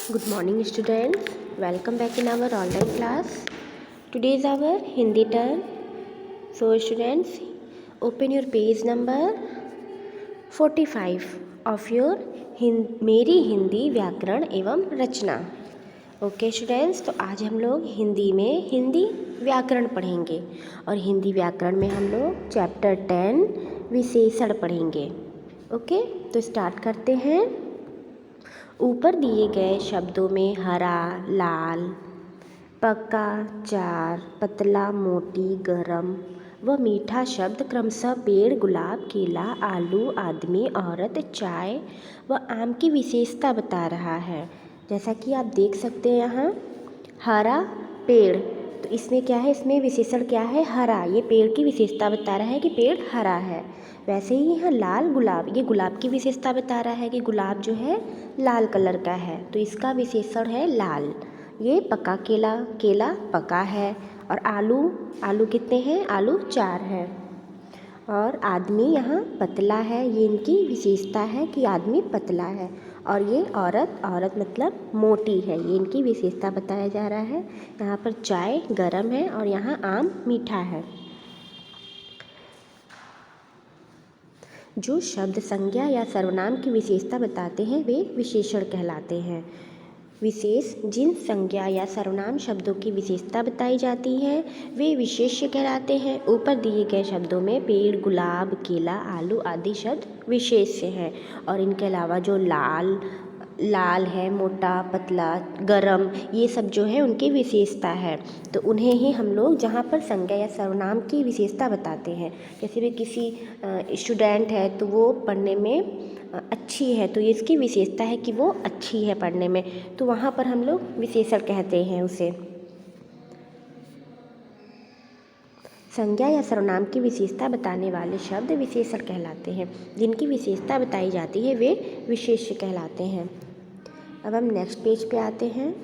Good morning, students. Welcome back in our online class. Today is our Hindi turn. So, students, open your page number 45 of your मेरी हिंदी व्याकरण एवं रचना. Okay students, तो आज हम लोग हिंदी में हिंदी व्याकरण पढ़ेंगे और हिंदी व्याकरण में हम लोग चैप्टर 10 विशेषण पढ़ेंगे. ओके, तो स्टार्ट करते हैं. ऊपर दिए गए शब्दों में हरा, लाल, पका, चार, पतला, मोटी, गरम व मीठा शब्द क्रमशः पेड़, गुलाब, केला, आलू, आदमी, औरत, चाय व आम की विशेषता बता रहा है. जैसा कि आप देख सकते हैं यहाँ हरा पेड़, तो इसमें क्या है, इसमें विशेषण क्या है, हरा. ये पेड़ की विशेषता बता रहा है कि पेड़ हरा है. वैसे ही यहाँ लाल गुलाब, ये गुलाब की विशेषता बता रहा है कि गुलाब जो है लाल कलर का है, तो इसका विशेषण है लाल. ये पका केला, केला पका है. और आलू, आलू कितने हैं, आलू 4 हैं. और आदमी यहाँ पतला है, ये इनकी विशेषता है कि आदमी पतला है. और ये औरत, औरत मतलब मोटी है, ये इनकी विशेषता बताया जा रहा है. यहाँ पर चाय गरम है और यहाँ आम मीठा है. जो शब्द संज्ञा या सर्वनाम की विशेषता बताते हैं वे विशेषण कहलाते हैं. विशेष जिन संज्ञा या सर्वनाम शब्दों की विशेषता बताई जाती है वे विशेष्य कहलाते हैं. ऊपर दिए गए शब्दों में पेड़, गुलाब, केला, आलू आदि शब्द विशेष्य हैं. और इनके अलावा जो लाल है, मोटा, पतला, गरम, ये सब जो है उनकी विशेषता है. तो उन्हें ही हम लोग जहाँ पर संज्ञा या सर्वनाम की विशेषता बताते हैं, जैसे भी किसी स्टूडेंट है तो वो पढ़ने में अच्छी है, तो ये इसकी विशेषता है कि वो अच्छी है पढ़ने में, तो वहाँ पर हम लोग विशेषण कहते हैं उसे. संज्ञा या सर्वनाम की विशेषता बताने वाले शब्द विशेषण कहलाते हैं. जिनकी विशेषता बताई जाती है वे विशेष्य कहलाते हैं. अब हम नेक्स्ट पेज पे आते हैं.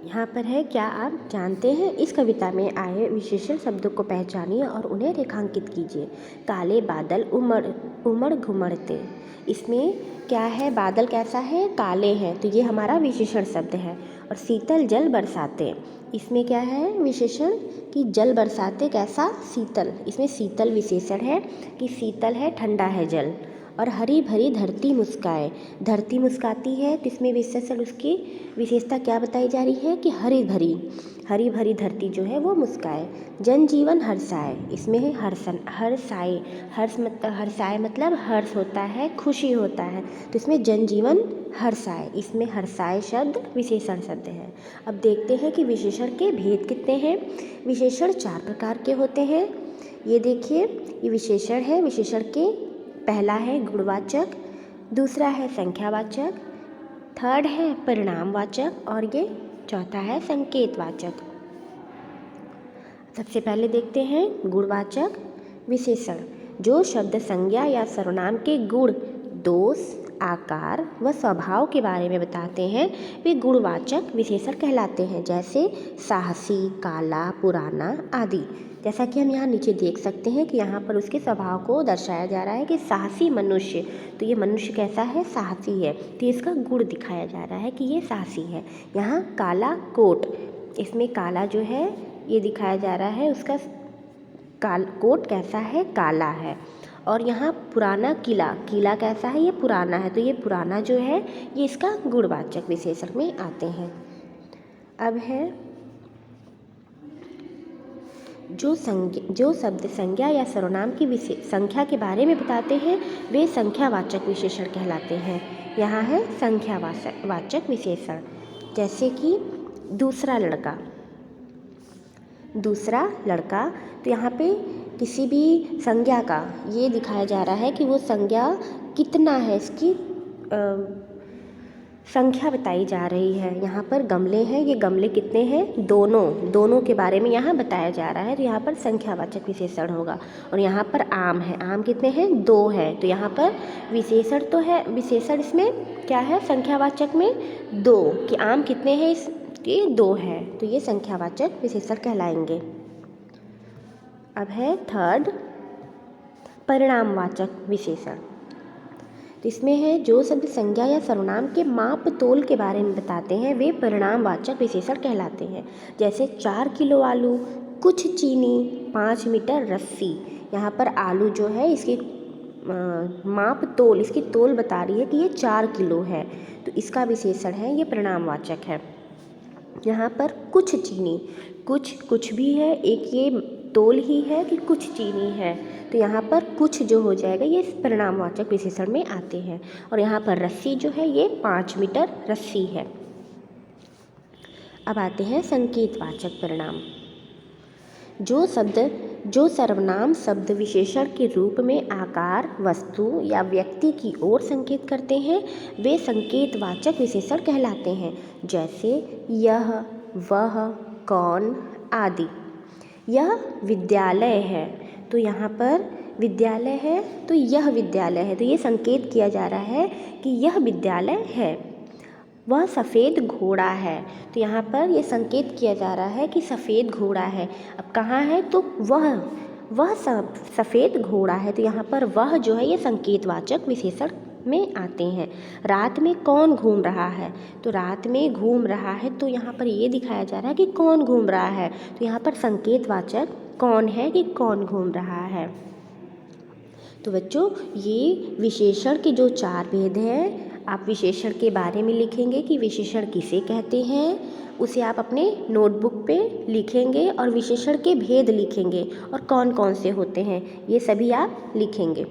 यहाँ पर है, क्या आप जानते हैं, इस कविता में आए विशेषण शब्दों को पहचानिए और उन्हें रेखांकित कीजिए. काले बादल उमड़ घुमड़ते, इसमें क्या है, बादल कैसा है, काले हैं, तो ये हमारा विशेषण शब्द है. और शीतल जल बरसाते, इसमें क्या है विशेषण कि जल बरसाते कैसा, शीतल, इसमें शीतल विशेषण है कि शीतल है, ठंडा है जल. और हरी भरी धरती मुस्काए, धरती मुस्काती है, तो इसमें विशेषण उसकी विशेषता क्या बताई जा रही है कि हरी भरी धरती जो है वो मुस्काए. जनजीवन हर्षाए, इसमें है हर्षाए, हर्षाए मतलब हर्ष होता है, खुशी होता है, तो इसमें जनजीवन हर्षाए, इसमें हर्षाए शब्द विशेषण शब्द है. अब देखते हैं कि विशेषण के भेद कितने हैं. विशेषण 4 प्रकार के होते हैं. ये देखिए, ये विशेषण है. विशेषण के पहला है गुणवाचक, दूसरा है संख्यावाचक, थर्ड है परिणामवाचक और ये चौथा है संकेतवाचक. सबसे पहले देखते हैं गुणवाचक विशेषण. जो शब्द संज्ञा या सर्वनाम के गुण, दोष, आकार व स्वभाव के बारे में बताते हैं वे गुणवाचक विशेषण कहलाते हैं. जैसे साहसी, काला, पुराना आदि. जैसा कि हम यहाँ नीचे देख सकते हैं कि यहाँ पर उसके स्वभाव को दर्शाया जा रहा है कि साहसी मनुष्य, तो ये मनुष्य कैसा है, साहसी है, तो इसका गुण दिखाया जा रहा है कि ये साहसी है. यहाँ काला कोट, इसमें काला जो है ये दिखाया जा रहा है, उसका कोट कैसा है, काला है. और यहाँ पुराना किला, किला कैसा है, ये पुराना है, तो ये पुराना जो है ये इसका गुणवाचक विशेषण में आते हैं. अब है जो शब्द संज्ञा या सर्वनाम की संख्या के बारे में बताते हैं वे संख्यावाचक विशेषण कहलाते हैं. यहाँ है संख्यावाचक विशेषण. जैसे कि दूसरा लड़का, तो यहाँ पे किसी भी संज्ञा का ये दिखाया जा रहा है कि वो संज्ञा कितना है, इसकी संख्या बताई जा रही है. यहाँ पर गमले हैं, ये गमले कितने हैं, दोनों के बारे में यहाँ बताया जा रहा है, तो यहाँ पर संख्यावाचक विशेषण होगा. और यहाँ पर आम है, आम कितने हैं, 2 है, तो यहाँ पर विशेषण तो है, विशेषण इसमें क्या है, संख्यावाचक में 2, कि आम कितने हैं, इसके 2 है, तो ये संख्यावाचक विशेषण कहलाएंगे. अब है थर्ड परिणामवाचक विशेषण. तो इसमें है जो शब्द संज्ञा या सर्वनाम के माप तोल के बारे में बताते हैं वे परिणामवाचक विशेषण कहलाते हैं। जैसे 4 किलो आलू, कुछ चीनी, 5 मीटर रस्सी। यहाँ पर आलू जो है इसकी माप तोल, इसकी तोल बता रही है कि ये 4 किलो है, तो इसका विशेषण है, ये परिणामवाचक है। यहाँ पर कुछ चीनी, कुछ भी है, एक ये तोल ही है कि कुछ चीनी है, तो यहाँ पर कुछ जो हो जाएगा ये परिणामवाचक विशेषण में आते हैं। और यहाँ पर रस्सी जो है ये 5 मीटर रस्सी है। अब आते हैं संकेतवाचक परिणाम। जो सर्वनाम शब्द विशेषण के रूप में आकार, वस्तु या व्यक्ति की ओर संकेत करते हैं वे संकेतवाचक विशेषण कहलाते हैं। जैसे यह, वह, कौन आदि। यह विद्यालय है, तो यहाँ पर विद्यालय है तो यह विद्यालय है, तो ये संकेत किया जा रहा है कि यह विद्यालय है। वह सफ़ेद घोड़ा है, तो यहाँ पर ये संकेत किया जा रहा है कि सफ़ेद घोड़ा है। अब कहाँ है, तो वह सफ़ेद घोड़ा है, तो यहाँ पर वह जो है ये संकेतवाचक विशेषण में आते हैं। रात में कौन घूम रहा है, तो रात में घूम रहा है, तो यहाँ पर ये दिखाया जा रहा है कि कौन घूम रहा है, तो यहाँ पर संकेतवाचक कौन है कि कौन घूम रहा है। तो बच्चों ये विशेषण के जो 4 भेद हैं, आप विशेषण के बारे में लिखेंगे कि विशेषण किसे कहते हैं, उसे आप अपने नोटबुक पे लिखेंगे और विशेषण के भेद लिखेंगे और कौन कौन से होते हैं ये सभी आप लिखेंगे।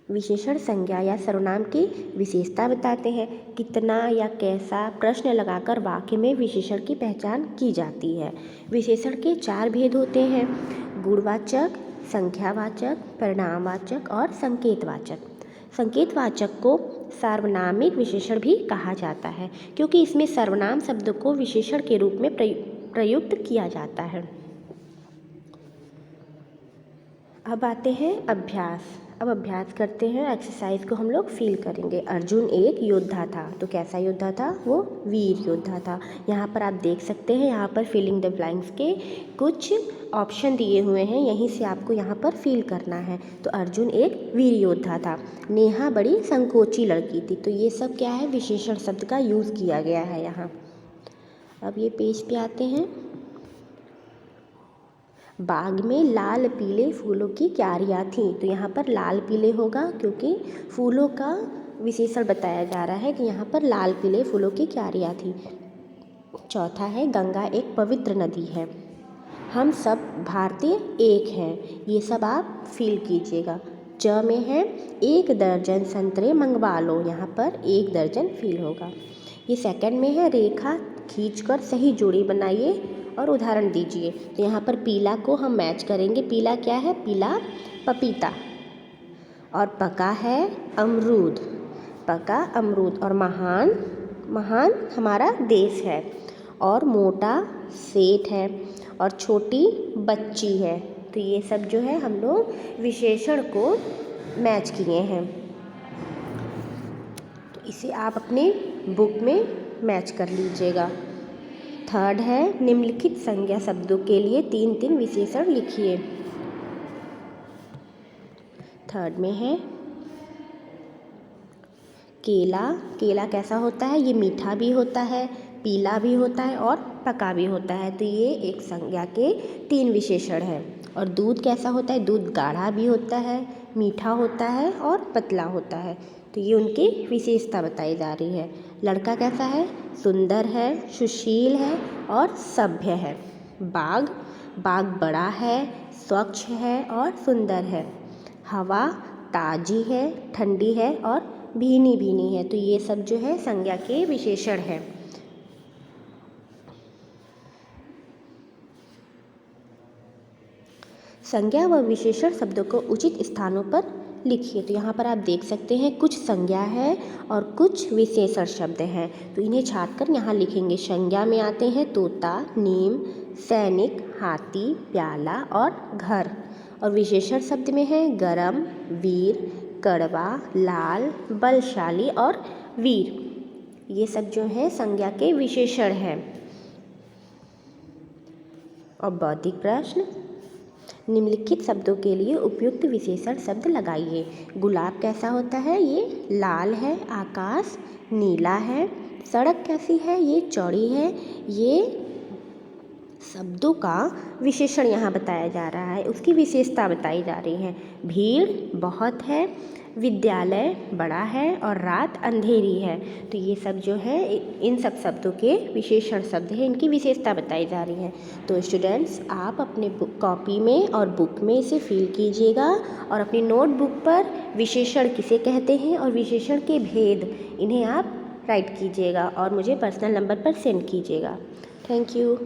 विशेषण संज्ञा या सर्वनाम की विशेषता बताते हैं। कितना या कैसा प्रश्न लगाकर वाक्य में विशेषण की पहचान की जाती है। विशेषण के 4 भेद होते हैं, गुणवाचक, संख्यावाचक, परिणामवाचक और संकेतवाचक। संकेतवाचक को सार्वनामिक विशेषण भी कहा जाता है क्योंकि इसमें सर्वनाम शब्द को विशेषण के रूप में प्रयुक्त किया जाता है। अब आते हैं अभ्यास। अब अभ्यास करते हैं, एक्सरसाइज को हम लोग फील करेंगे। अर्जुन एक योद्धा था, तो कैसा योद्धा था, वो वीर योद्धा था। यहाँ पर आप देख सकते हैं, यहाँ पर फिलिंग द ब्लैंक्स के कुछ ऑप्शन दिए हुए हैं, यहीं से आपको यहाँ पर फील करना है। तो अर्जुन एक वीर योद्धा था। नेहा बड़ी संकोची लड़की थी, तो ये सब क्या है, विशेषण शब्द का यूज़ किया गया है यहाँ। अब ये पेज पे आते हैं। बाग में लाल पीले फूलों की क्यारियाँ थीं, तो यहाँ पर लाल पीले होगा क्योंकि फूलों का विशेषण बताया जा रहा है कि यहाँ पर लाल पीले फूलों की क्यारियाँ थीं। चौथा है गंगा एक पवित्र नदी है। हम सब भारतीय एक हैं, ये सब आप फील कीजिएगा। च में है 1 दर्जन संतरे मंगवा लो, यहाँ पर 1 दर्जन फील होगा। ये सेकंड में है रेखा खींचकर सही जोड़ी बनाइए और उदाहरण दीजिए। तो यहाँ पर पीला को हम मैच करेंगे। पीला क्या है, पीला पपीता। और पका है अमरूद, पका अमरूद। और महान हमारा देश है। और मोटा सेठ है और छोटी बच्ची है। तो ये सब जो है हम लोग विशेषण को मैच किए हैं, तो इसे आप अपने बुक में मैच कर लीजिएगा। थर्ड है निम्नलिखित संज्ञा शब्दों के लिए 3 विशेषण लिखिए। थर्ड में है केला। केला कैसा होता है, ये मीठा भी होता है, पीला भी होता है और पका भी होता है, तो ये एक संज्ञा के 3 विशेषण है। और दूध कैसा होता है, दूध गाढ़ा भी होता है, मीठा होता है और पतला होता है, तो ये उनकी विशेषता बताई जा रही है। लड़का कैसा है, सुंदर है, सुशील है और सभ्य है। बाग बड़ा है, स्वच्छ है और सुंदर है। हवा ताज़ी है, ठंडी है और भीनी है, तो ये सब जो है संज्ञा के विशेषण है। संज्ञा व विशेषण शब्दों को उचित स्थानों पर लिखिए। तो यहाँ पर आप देख सकते हैं कुछ संज्ञा है और कुछ विशेषण शब्द हैं, तो इन्हें छांटकर यहाँ लिखेंगे। संज्ञा में आते हैं तोता, नीम, सैनिक, हाथी, प्याला और घर। और विशेषण शब्द में है गरम, वीर, कड़वा, लाल, बलशाली और वीर। ये सब जो है संज्ञा के विशेषण हैं। और बौद्धिक प्रश्न, निम्नलिखित शब्दों के लिए उपयुक्त विशेषण शब्द लगाइए। गुलाब कैसा होता है? ये लाल है। आकाश नीला है। सड़क कैसी है? ये चौड़ी है। ये शब्दों का विशेषण यहाँ बताया जा रहा है, उसकी विशेषता बताई जा रही है। भीड़ बहुत है, विद्यालय बड़ा है और रात अंधेरी है। तो ये सब जो है इन सब शब्दों के विशेषण शब्द हैं, इनकी विशेषता बताई जा रही है। तो स्टूडेंट्स, आप अपने कॉपी में और बुक में इसे फिल कीजिएगा और अपनी नोटबुक पर विशेषण किसे कहते हैं और विशेषण के भेद इन्हें आप राइट कीजिएगा और मुझे पर्सनल नंबर पर सेंड कीजिएगा। Thank you.